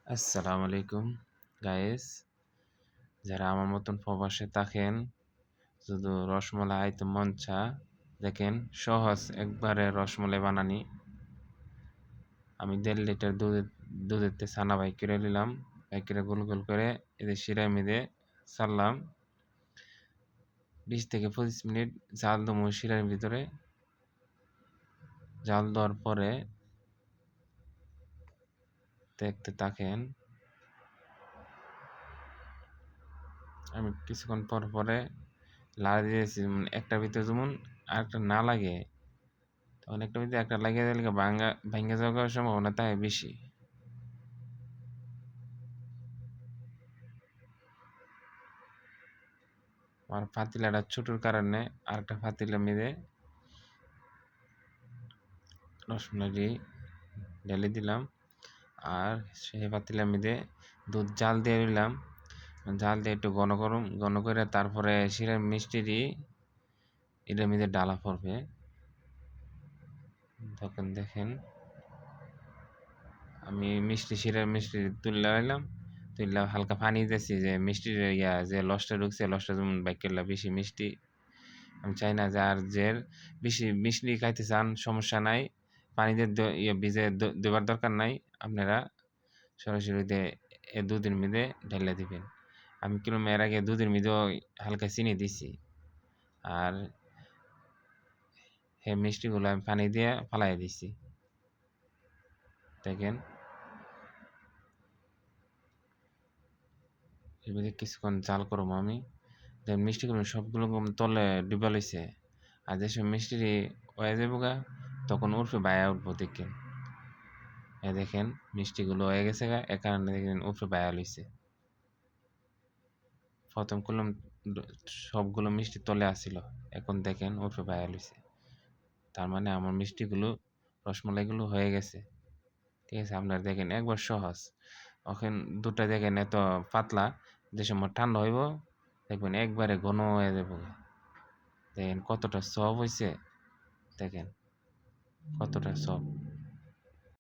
আসসালামু আলাইকুম গাইস, যারা আমার মতন প্রবাসে থাকেন, শুধু রসমলাই আইতে মন চা দেখেন, সহজ একবারে রসমলাই বানানি। আমি 1.5 লিটার দুধেতে ছানা বাই করে নিলাম, বাই করে গোল গোল করে এদের শিরায় মেদে ছাড়লাম। 20 থেকে 25 মিনিট জাল দমু শিরার ভিতরে। জাল দেওয়ার পরে দেখতে থাকেন, আমি কিছুক্ষণ পরে লাড়া দিয়েছি। একটা ভিতরে যেমন আরেকটা না লাগে, তখন একটা ভিতরে একটা লাগিয়ে দিলে ভাঙ্গা যাওয়ার সম্ভাবনা থাকে বেশি। আমার পাতিলাটা ছোটোর কারণে আরেকটা পাতিলা মেরে রসমলাই ঢেলে দিলাম, আর সেই পাতিলা মেরে দুধ জাল দিয়ে দিলাম। জাল দিয়ে একটু ঘন করে তারপরে শিরার মিষ্টি এটার মধ্যে ডালা পড়বে। তখন দেখেন আমি শিরার মিষ্টি তুললে নিলাম, হালকা পানি দিয়েছি যে মিষ্টির যে লসটা ঢুকছে, লসটা যেমন বাইকেলা বেশি মিষ্টি আমি চাই না। যে আর যে বেশি মিষ্টি খাইতে চান সমস্যা নাই, পানিতে ভিজে দেবার দরকার নাই, আপনারা সরাসরি দুধের মধ্যে ঢেলে দিবেন। আমি কিরম এর আগে দুধের মধ্যেও হালকা চিনি দিছি, আর এই মিষ্টিগুলো আমি পানি দিয়ে ফালাই দিছি। দেখেন এর মধ্যে কিছুক্ষণ জাল করবো আমি। দেখেন মিষ্টিগুলো সবগুলো তলে ডুবা লইছে, আর যেসব মিষ্টি হয়ে যাবো গা তখন উঠবে বায়া উঠবো। দেখেন দেখেন মিষ্টিগুলো হয়ে গেছে গা, এ কারণে দেখেন উপরে বায়া লইছে। প্রথম করলাম সবগুলো মিষ্টি তলে আসছিল, এখন দেখেন উপরে বায়া লইছে। তার মানে আমার মিষ্টিগুলো রসমলাইগুলো হয়ে গেছে। ঠিক আছে, আপনারা দেখেন একবার সহজ। এখন দুটা দেখেন এত পাতলা, যে সময় ঠান্ডা হইব দেখবেন একবারে ঘন হয়ে যাবো। দেখেন কতটা সফট হয়েছে, দেখেন কতটা সফট।